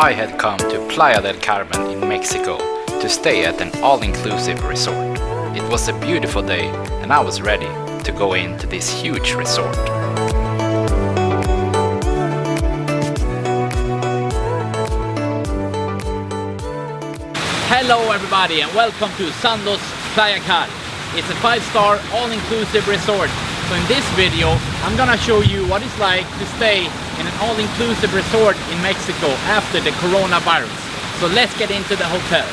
I had come to Playa del Carmen in Mexico to stay at an all-inclusive resort. It was a beautiful day and I was ready to go into this huge resort. Hello everybody and welcome to Sandos Playacar. It's a 5-star all-inclusive resort. So in this video I'm gonna show you what it's like to stay in an all-inclusive resort in Mexico after the coronavirus. So let's get into the hotel.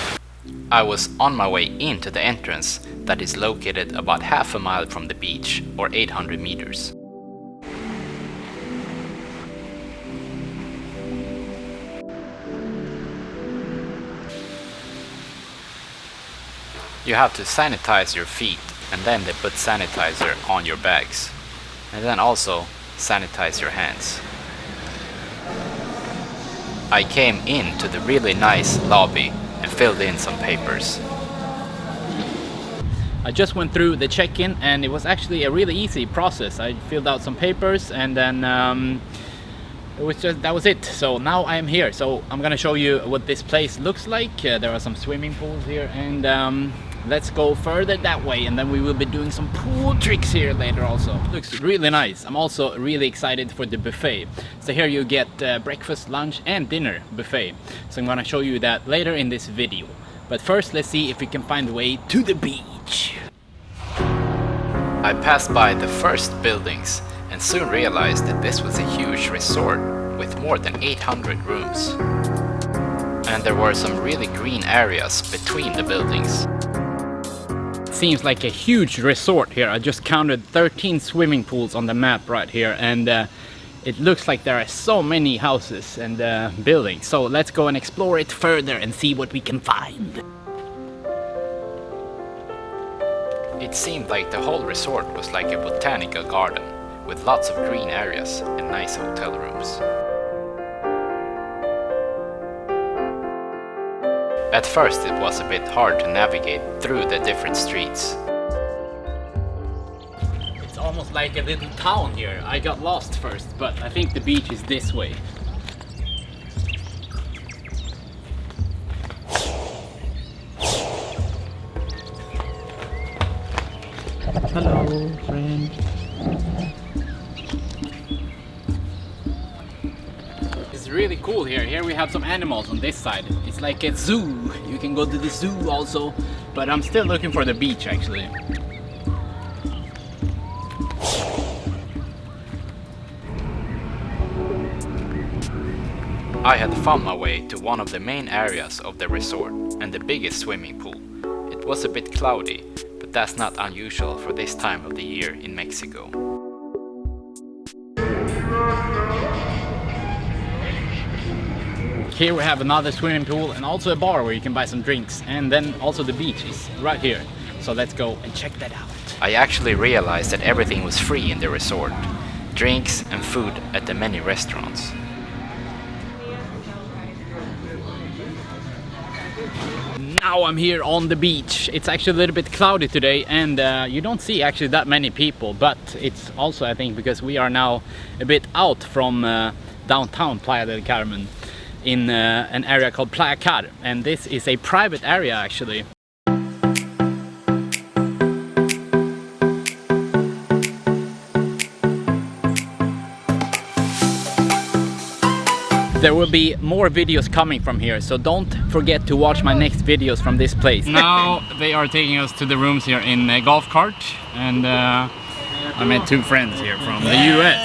I was on my way into the entrance that is located about half a mile from the beach or 800 meters. You have to sanitize your feet and then they put sanitizer on your bags. And then also sanitize your hands. I came into the really nice lobby and filled in some papers. I just went through the check-in and it was actually a really easy process. I filled out some papers and then that was it. So now I am here. So I'm gonna show you what this place looks like. There are some swimming pools here and let's go further that way and then we will be doing some pool tricks here later also. Looks really nice. I'm also really excited for the buffet. So here you get breakfast, lunch and dinner buffet. So I'm gonna show you that later in this video. But first let's see if we can find the way to the beach. I passed by the first buildings and soon realized that this was a huge resort with more than 800 rooms. And there were some really green areas between the buildings. Seems like a huge resort here. I just counted 13 swimming pools on the map right here and it looks like there are so many houses and buildings. So let's go and explore it further and see what we can find. It seemed like the whole resort was like a botanical garden with lots of green areas and nice hotel rooms. At first it was a bit hard to navigate through the different streets. It's almost like a little town here. I got lost first, but I think the beach is this way. Hello, friend. It's really cool here. Here we have some animals on this side. It's like a zoo. You can go to the zoo also, but I'm still looking for the beach actually. I had found my way to one of the main areas of the resort and the biggest swimming pool. It was a bit cloudy, but that's not unusual for this time of the year in Mexico. Here we have another swimming pool and also a bar where you can buy some drinks, and then also the beach is right here. So let's go and check that out. I actually realized that everything was free in the resort. Drinks and food at the many restaurants. Now I'm here on the beach. It's actually a little bit cloudy today and you don't see actually that many people, but it's also I think because we are now a bit out from downtown Playa del Carmen in an area called Playacar, and this is a private area actually. There will be more videos coming from here, so don't forget to watch my next videos from this place. Now they are taking us to the rooms here in a golf cart, and I met two friends here from the US.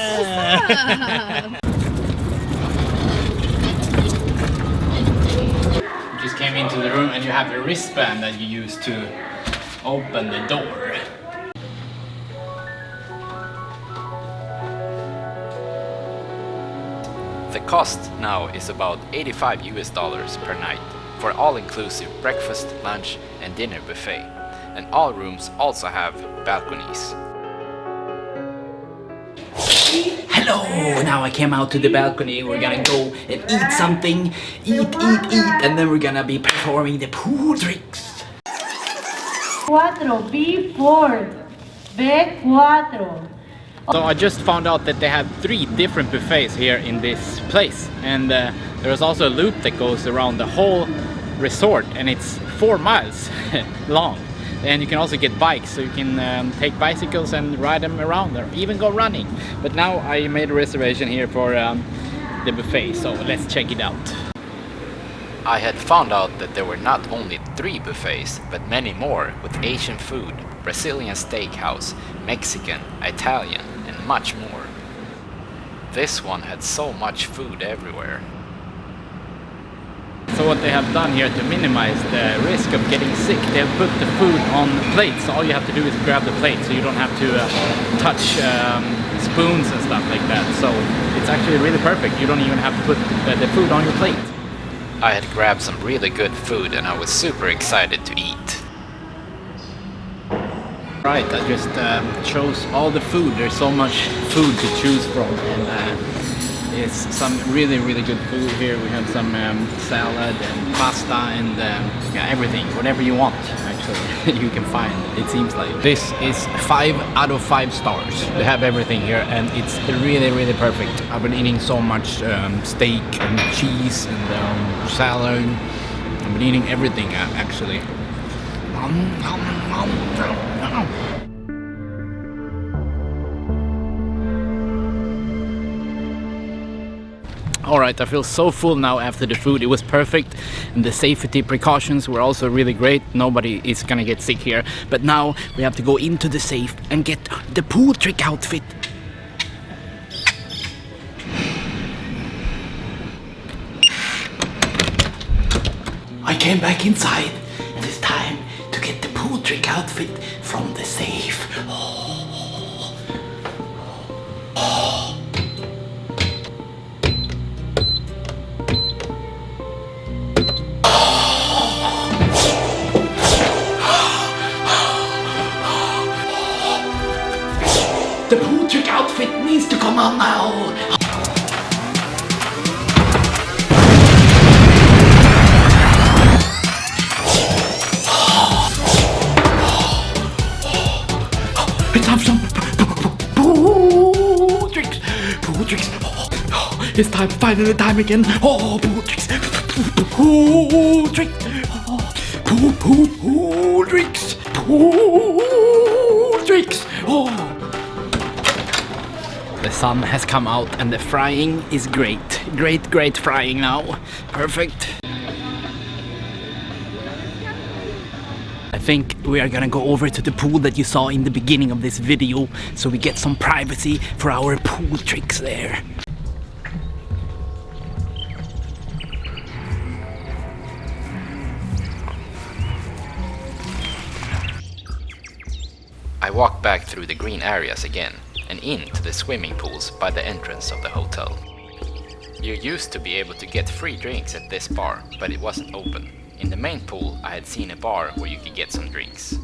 You just came into the room and you have a wristband that you use to open the door. The cost now is about $85 per night for all-inclusive breakfast, lunch and dinner buffet, and all rooms also have balconies. Hello! Now I came out to the balcony. We're gonna go and eat something, eat, and then we're gonna be performing the pool tricks. 4, B4, B4. So I just found out that they have 3 different buffets here in this place, and there's also a loop that goes around the whole resort, and it's 4 miles long. And you can also get bikes, so you can take bicycles and ride them around, or even go running. But now I made a reservation here for the buffet, so let's check it out. I had found out that there were not only 3 buffets, but many more with Asian food, Brazilian steakhouse, Mexican, Italian, and much more. This one had so much food everywhere. So what they have done here to minimize the risk of getting sick, they have put the food on plates. So all you have to do is grab the plate, so you don't have to touch spoons and stuff like that. So it's actually really perfect. You don't even have to put the food on your plate. I had grabbed some really good food and I was super excited to eat. Right, I just chose all the food. There's so much food to choose from, and it's some really good food here. We have some salad and pasta and yeah, everything, whatever you want actually you can find, it seems like. This is 5 out of 5 stars. They have everything here and it's really perfect. I've been eating so much steak and cheese and salad. I've been eating everything actually. Alright, I feel so full now after the food. It was perfect, and the safety precautions were also really great. Nobody is gonna get sick here. But now we have to go into the safe and get the pool trick outfit. I came back inside, and it's time to get the pool trick outfit from the safe. The pool trick outfit needs to come on now. Let's have some pool tricks. Pool tricks. It's time, finally time again. Oh, pool tricks. Pool tricks. Pool tricks. Pool tricks. Oh. The sun has come out and the frying is great. Great frying now. Perfect. I think we are gonna go over to the pool that you saw in the beginning of this video, so we get some privacy for our pool tricks there. I walked back through the green areas again and into the swimming pools by the entrance of the hotel. You used to be able to get free drinks at this bar, but it wasn't open. In the main pool, I had seen a bar where you could get some drinks.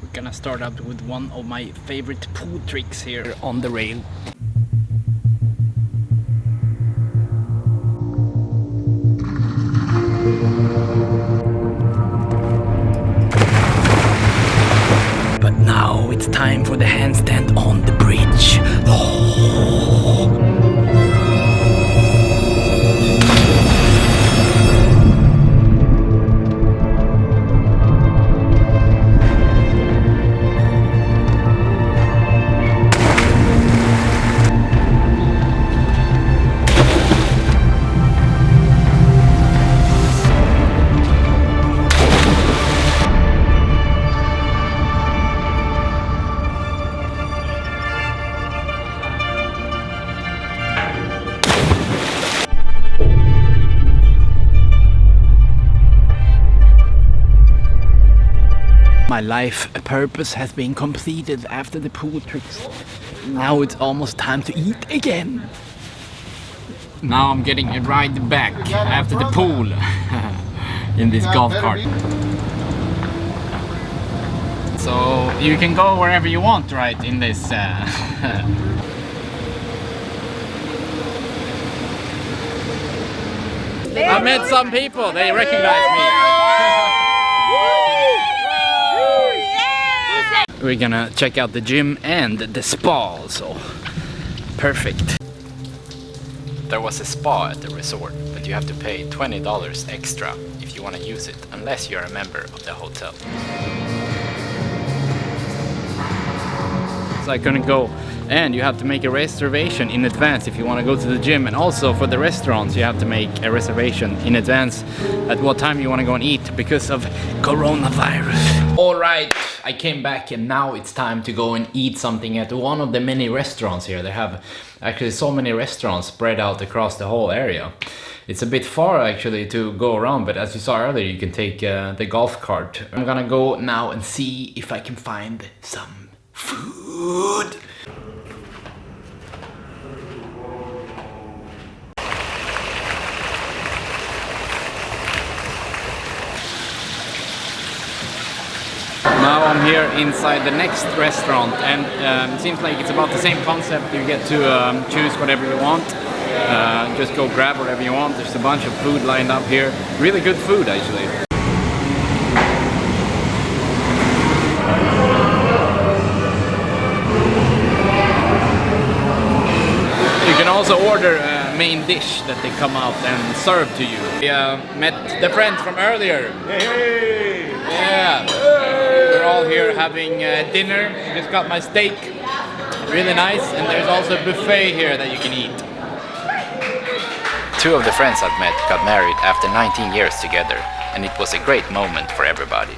We're gonna start out with one of my favorite pool tricks here on the rail. But now it's time for the handstand on the bridge. My life purpose has been completed after the pool tricks. Now it's almost time to eat again. Now I'm getting a ride back after the pool in this golf cart. So you can go wherever you want, right, in this I met some people, they recognize me. we're gonna check out the gym and the spa also. Perfect. There was a spa at the resort, but you have to pay $20 extra if you want to use it, unless you're a member of the hotel. So I couldn't go, and you have to make a reservation in advance if you want to go to the gym, and also for the restaurants you have to make a reservation in advance at what time you want to go and eat because of coronavirus. Alright, I came back and now it's time to go and eat something at one of the many restaurants here. They have actually so many restaurants spread out across the whole area. It's a bit far actually to go around, but as you saw earlier you can take the golf cart. I'm gonna go now and see if I can find some food. Now I'm here inside the next restaurant, and it seems like it's about the same concept. You get to choose whatever you want. Just go grab whatever you want. There's a bunch of food lined up here. Really good food actually. You can also order a main dish that they come out and serve to you. We met the friends from earlier. Hey! Yeah, we're all here having dinner. Just got my steak, really nice, and there's also a buffet here that you can eat. Two of the friends I've met got married after 19 years together, and it was a great moment for everybody.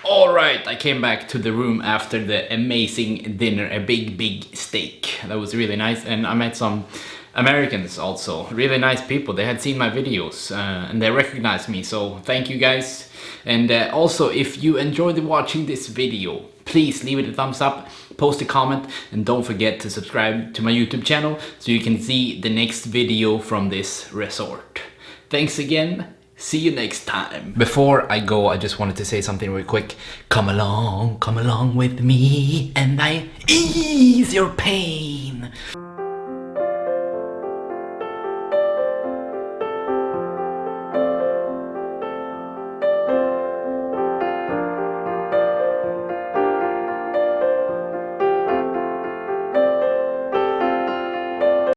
Alright, I came back to the room after the amazing dinner, a big steak. That was really nice, and I met some Americans also, really nice people. They had seen my videos and they recognized me, so thank you guys. And also, if you enjoyed watching this video, please leave it a thumbs up, post a comment, and don't forget to subscribe to my YouTube channel so you can see the next video from this resort. Thanks again. See you next time. Before I go, I just wanted to say something real quick. Come along with me, and I ease your pain.